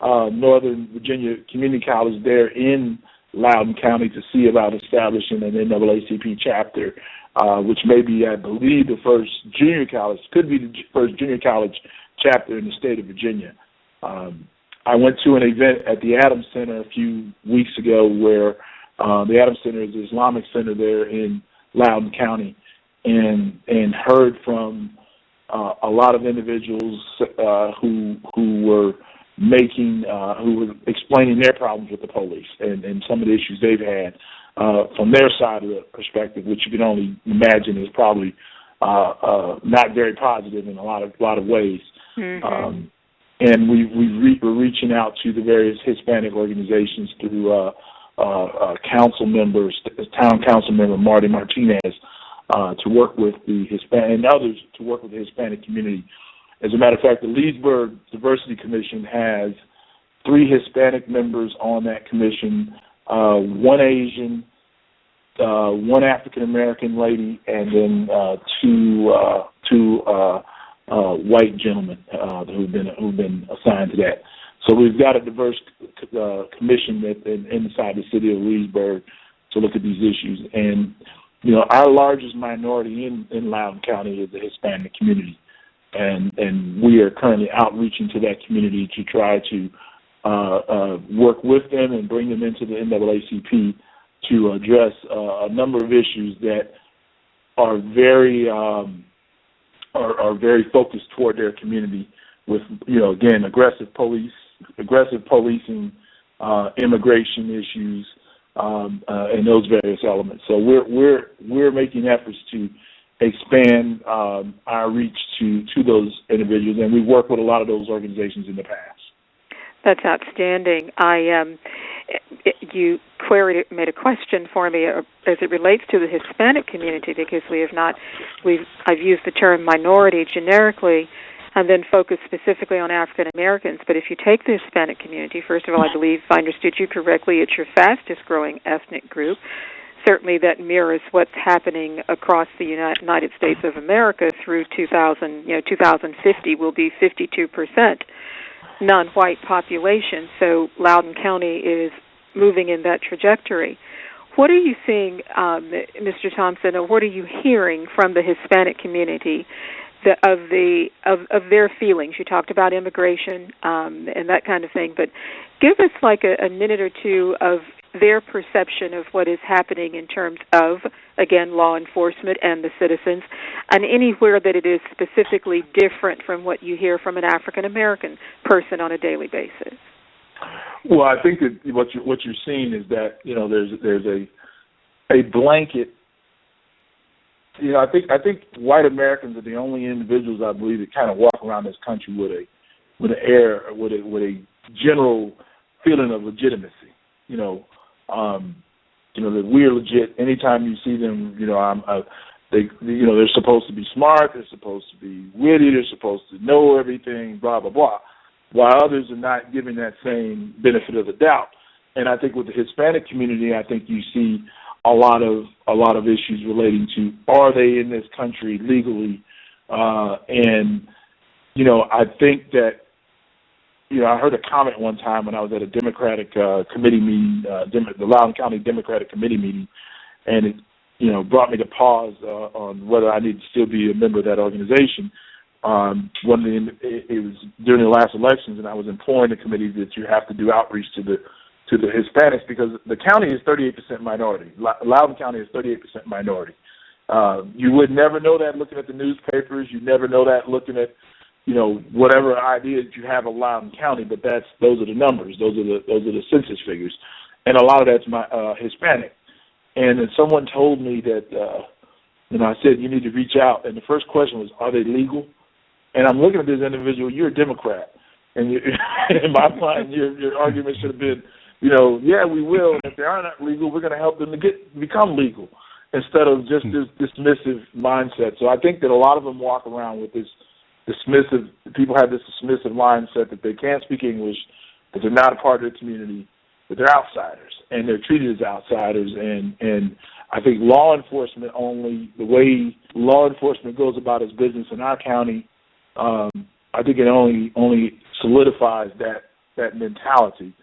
Northern Virginia Community College there in Loudoun County to see about establishing an NAACP chapter, which may be, I believe, the first junior college, could be the first junior college chapter in the state of Virginia. I went to an event at the Adams Center a few weeks ago where the Adams Center is the Islamic center there in Loudoun County, and heard from a lot of individuals who were explaining their problems with the police and some of the issues they've had from their side of the perspective, which you can only imagine is probably not very positive in a lot of ways. Mm-hmm. And we're reaching out to the various Hispanic organizations through council members, town council member Marty Martinez, to work with the Hispanic and others to work with the Hispanic community. As a matter of fact, the Leesburg Diversity Commission has 3 Hispanic members on that commission, 1 Asian, 1 African American lady, and then two white gentlemen who've been assigned to that. So we've got a diverse commission inside the city of Leesburg to look at these issues. And our largest minority in Loudoun County is the Hispanic community. And we are currently outreaching to that community to try to work with them and bring them into the NAACP to address a number of issues that are very focused toward their community with, again, aggressive policing, immigration issues, and those various elements. So we're making efforts to expand our reach to those individuals, and we work with a lot of those organizations in the past. That's outstanding. You made a question for me as it relates to the Hispanic community, because I've used the term minority generically and then focused specifically on African Americans. But if you take the Hispanic community, first of all, I believe, if I understood you correctly, it's your fastest growing ethnic group. Certainly that mirrors what's happening across the United States of America through 2050 will be 52% non-white population. So Loudoun County is moving in that trajectory. What are you seeing, Mr. Thompson, or what are you hearing from the Hispanic community of their feelings? You talked about immigration and that kind of thing, but give us like a minute or two of their perception of what is happening in terms of, again, law enforcement and the citizens, and anywhere that it is specifically different from what you hear from an African-American person on a daily basis. Well, I think that what you're seeing is that there's a blanket. I think white Americans are the only individuals, I believe, that kind of walk around this country with a general feeling of legitimacy. That we're legit. Anytime you see them, they're supposed to be smart, they're supposed to be witty, they're supposed to know everything, blah blah blah. While others are not giving that same benefit of the doubt. And I think with the Hispanic community, I think you see a lot of issues relating to, are they in this country legally? I think that, I heard a comment one time when I was at a Democratic committee meeting, the Loudoun County Democratic Committee meeting, and it, brought me to pause on whether I need to still be a member of that organization. It was during the last elections, and I was imploring the committee that you have to do outreach to the Hispanics, because the county is 38% minority. Loudoun County is 38% minority. You would never know that looking at the newspapers. You never know that looking at whatever ideas you have of Loudoun County. But those are the numbers. Those are the census figures, and a lot of that's Hispanic. And then someone told me that I said you need to reach out, and the first question was, are they legal? And I'm looking at this individual. You're a Democrat, and in my mind, your argument should have been, yeah, we will. And if they are not legal, we're going to help them to become legal, instead of just this dismissive mindset. So I think that a lot of them walk around with this dismissive. People have this dismissive mindset that they can't speak English, that they're not a part of the community, that they're outsiders, and they're treated as outsiders. And I think law enforcement the way law enforcement goes about its business in our county, I think it only solidifies that mentality.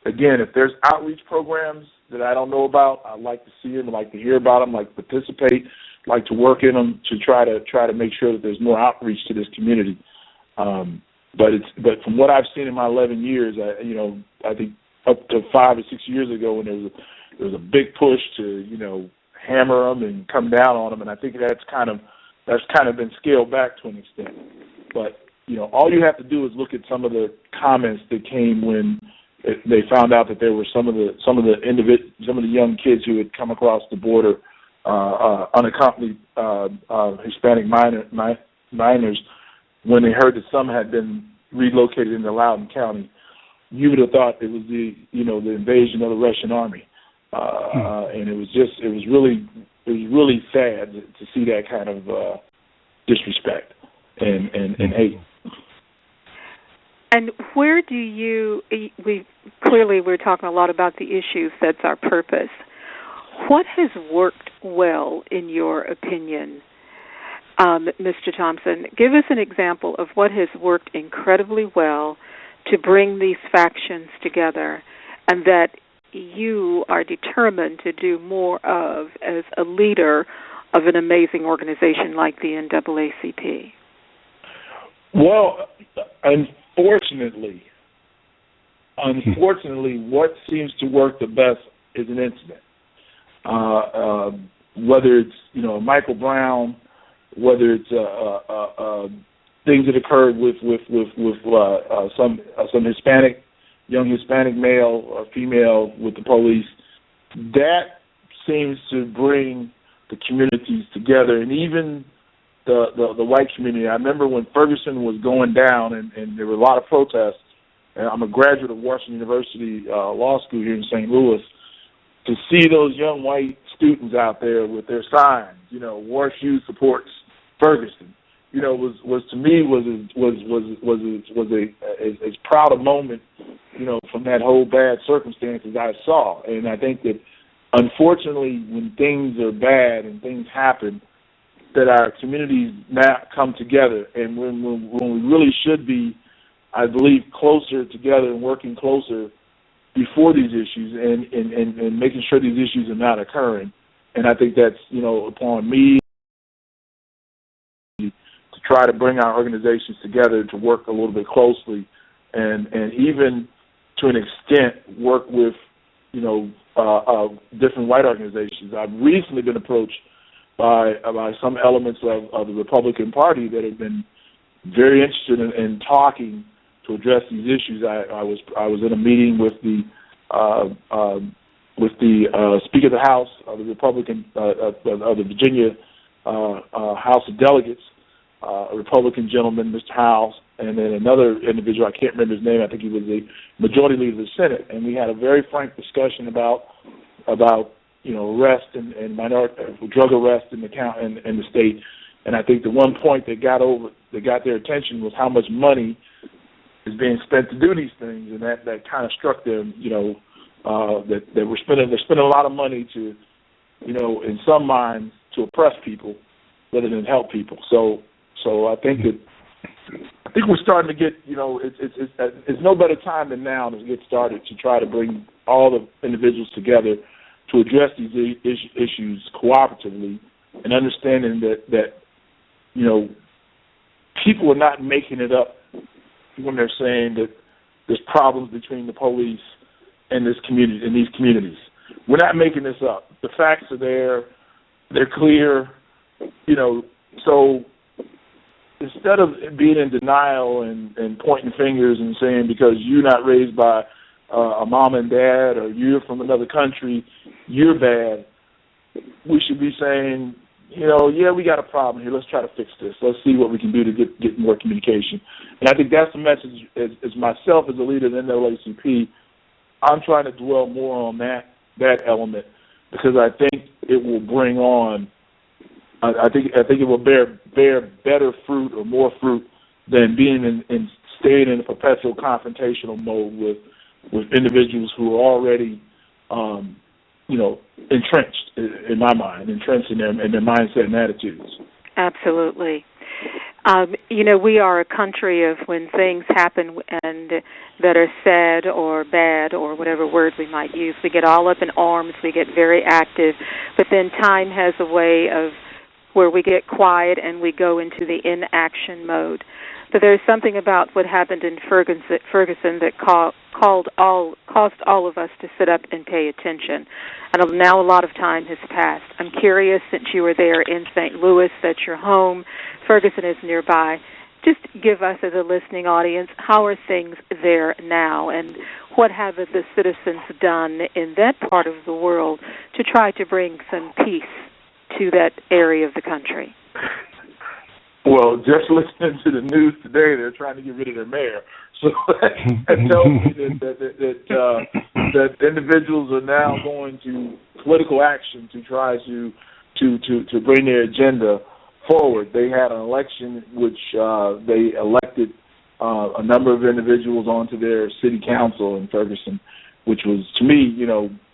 Again, if there's outreach programs that I don't know about, I'd like to see them, I'd like to hear about them, like to participate, like to work in them to try to make sure that there's more outreach to this community. But from what I've seen in my 11 years, I think up to 5 or 6 years ago when there was a big push to hammer them and come down on them, and I think that's kind of been scaled back to an extent. But all you have to do is look at some of the comments that came when they found out that there were some of the young kids who had come across the border unaccompanied Hispanic minors. When they heard that some had been relocated into Loudoun County, you would have thought it was the invasion of the Russian army, and it was really sad to see that kind of disrespect and hate. And where do we're talking a lot about the issues, that's our purpose. What has worked well, in your opinion, Mr. Thompson? Give us an example of what has worked incredibly well to bring these factions together and that you are determined to do more of as a leader of an amazing organization like the NAACP. Well, Unfortunately, what seems to work the best is an incident. Whether it's Michael Brown, whether it's things that occurred with some young Hispanic male or female with the police, that seems to bring the communities together, and even the white community. I remember when Ferguson was going down and there were a lot of protests, and I'm a graduate of Washington University Law School here in St. Louis, to see those young white students out there with their signs, WashU supports Ferguson, was to me as proud a moment, from that whole bad circumstance as I saw. And I think that unfortunately when things are bad and things happen, that our communities now come together, and when we really should be, I believe, closer together and working closer before these issues and making sure these issues are not occurring. And I think that's, upon me to try to bring our organizations together to work a little bit closely and even to an extent work with, different white organizations. I've recently been approached by some elements of the Republican Party that have been very interested in talking to address these issues. I was in a meeting with the Speaker of the House of the Republican of the Virginia House of Delegates, a Republican gentleman, Mr. Howes, and then another individual, I can't remember his name, I think he was the Majority Leader of the Senate, and we had a very frank discussion about arrest and drug arrest in the state. And I think the one point that got their attention was how much money is being spent to do these things, and that kind of struck them. That they're spending a lot of money to, in some minds, to oppress people rather than help people. So I think we're starting to get. It's no better time than now to get started to try to bring all the individuals together to address these issues cooperatively, and understanding that people are not making it up when they're saying that there's problems between the police and this community and these communities. We're not making this up. The facts are there; they're clear. So instead of being in denial and pointing fingers and saying because you're not raised by a mom and dad, or you're from another country, you're bad, we should be saying, yeah, we got a problem here. Let's try to fix this. Let's see what we can do to get more communication. And I think that's the message. As myself as a leader of the NAACP, I'm trying to dwell more on that element, because I think it will bring on. I think it will bear better fruit or more fruit than being in staying in a perpetual confrontational mode with individuals who are already, entrenched, in my mind, entrenched in their mindset and attitudes. Absolutely. We are a country of when things happen and that are sad or bad or whatever word we might use, we get all up in arms, we get very active, but then time has a way of where we get quiet and we go into the inaction mode. But there's something about what happened in Ferguson that caused all of us to sit up and pay attention. And now a lot of time has passed. I'm curious, since you were there in St. Louis, that's your home, Ferguson is nearby, just give us as a listening audience, how are things there now, and what have the citizens done in that part of the world to try to bring some peace to that area of the country? Well, just listening to the news today, they're trying to get rid of their mayor. So that tells me that individuals are now going to political action to try to bring their agenda forward. They had an election which they elected a number of individuals onto their city council in Ferguson, which was, to me,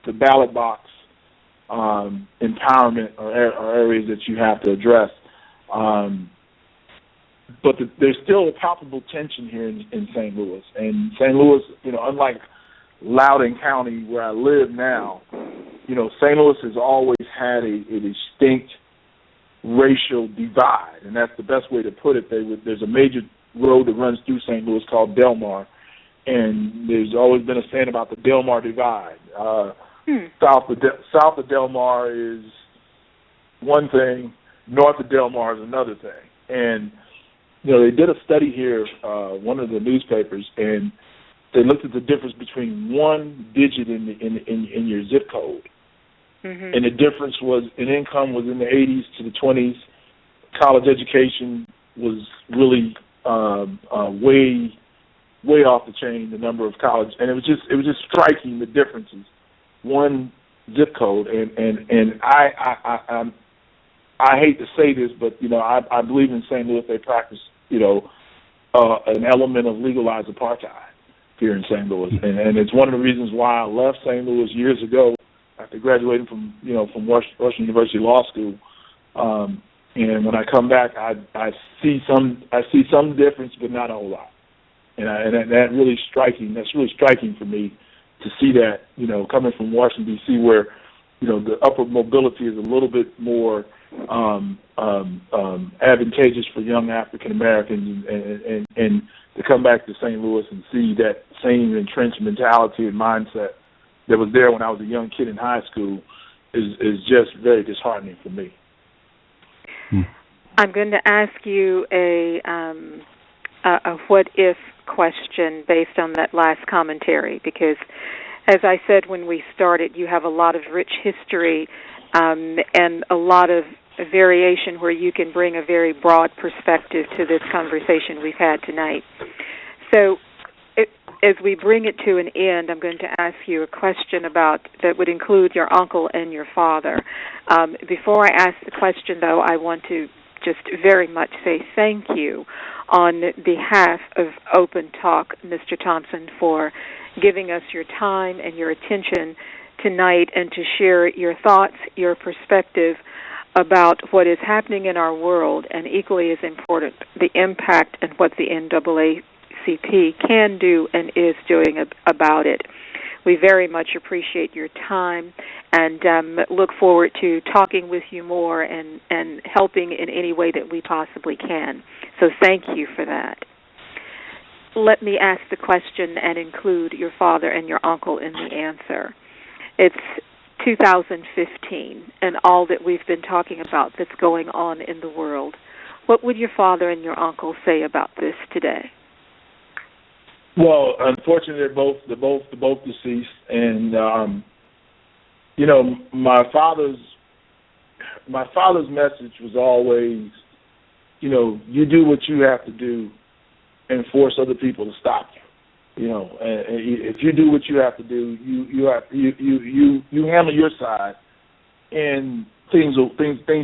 the ballot box empowerment are areas that you have to address. But there's still a palpable tension here in St. Louis. And St. Louis, unlike Loudoun County, where I live now, St. Louis has always had a distinct racial divide, and that's the best way to put it. There's a major road that runs through St. Louis called Delmar, and there's always been a saying about the Delmar divide. South of Delmar is one thing, north of Delmar is another thing. And they did a study here, one of the newspapers, and they looked at the difference between one digit in your zip code. Mm-hmm. And the difference was in income was in the 80s to the 20s. College education was really way off the chain, the number of college, and it was just striking, the differences. One zip code, and I hate to say this, but I believe in St. Louis they practice an element of legalized apartheid here in St. Louis, and it's one of the reasons why I left St. Louis years ago after graduating from Washington University Law School. And when I come back, I see some difference, but not a whole lot, and that's really striking for me to see that, coming from Washington, D.C., where, the upward mobility is a little bit more advantageous for young African Americans, and to come back to St. Louis and see that same entrenched mentality and mindset that was there when I was a young kid in high school is just very disheartening for me. I'm going to ask you a what-if question based on that last commentary, because, as I said when we started, you have a lot of rich history and a lot of variation where you can bring a very broad perspective to this conversation we've had tonight. So as we bring it to an end, I'm going to ask you a question that would include your uncle and your father. Before I ask the question, though, I want to just very much say thank you on behalf of Open Talk, Mr. Thompson, for giving us your time and your attention tonight and to share your thoughts, your perspective about what is happening in our world, and equally as important, the impact and what the NAACP can do and is doing about it. We very much appreciate your time and look forward to talking with you more and helping in any way that we possibly can. So thank you for that. Let me ask the question and include your father and your uncle in the answer. It's 2015 and all that we've been talking about that's going on in the world. What would your father and your uncle say about this today? Well, unfortunately, they're both deceased, and my father's message was always, you do what you have to do, and force other people to stop you. And if you do what you have to do, you handle your side, and things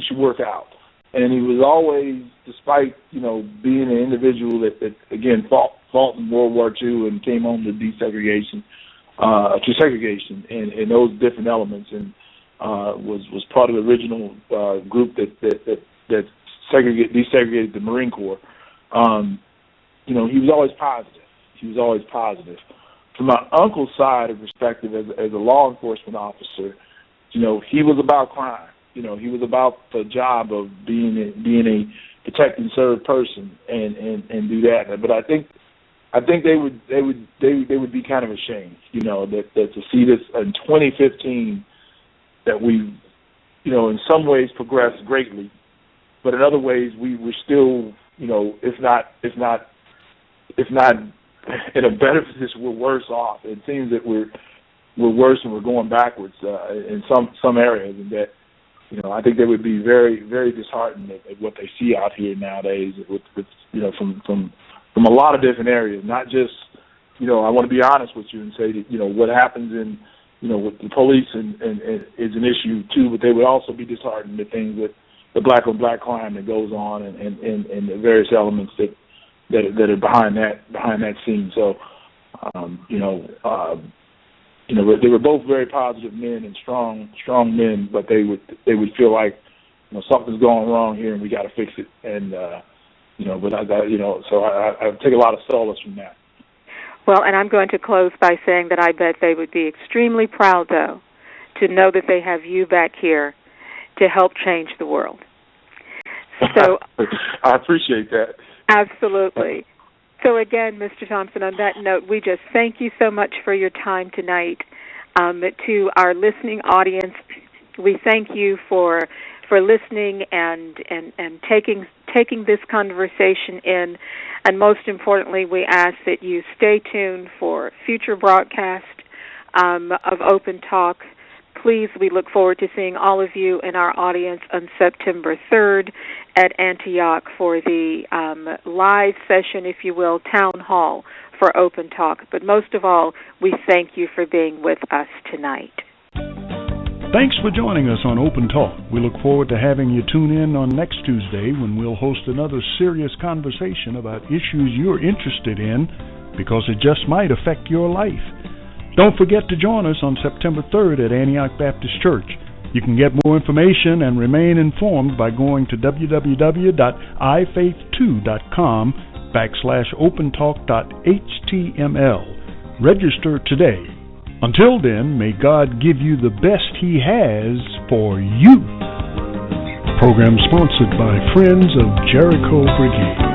should work out. And he was always, despite being an individual that again fought in World War II and came home to segregation and those different elements, and was part of the original group that desegregated the Marine Corps. he was always positive. He was always positive. From my uncle's side of perspective, as a law enforcement officer, he was about crime. He was about the job of being a protect and serve person and do that. But I think they would be kind of ashamed, that to see this in 2015, that we, in some ways progressed greatly, but in other ways we were still, if not in a better position, we're worse off. It seems that we're worse and we're going backwards in some areas, and that I think they would be very, very disheartened at what they see out here nowadays with from a lot of different areas. Not just I want to be honest with you and say that what happens in with the police and is an issue too, but they would also be disheartened at things with the black on black crime that goes on and the various elements that are behind that scene. So, they were both very positive men and strong men, but they would feel like, something's going wrong here and we got to fix it. And but so I take a lot of solace from that. Well, and I'm going to close by saying that I bet they would be extremely proud, though, to know that they have you back here to help change the world. So I appreciate that. Absolutely. So again, Mr. Thompson, on that note, we just thank you so much for your time tonight. To our listening audience, we thank you for listening and taking this conversation in, and most importantly, we ask that you stay tuned for future broadcasts of Open Talk. Please, we look forward to seeing all of you in our audience on September 3rd at Antioch for the live session, if you will, town hall for Open Talk. But most of all, we thank you for being with us tonight. Thanks for joining us on Open Talk. We look forward to having you tune in on next Tuesday when we'll host another serious conversation about issues you're interested in, because it just might affect your life. Don't forget to join us on September 3rd at Antioch Baptist Church. You can get more information and remain informed by going to www.ifaith2.com/opentalk.html. Register today. Until then, may God give you the best He has for you. Program sponsored by Friends of Jericho Brigade.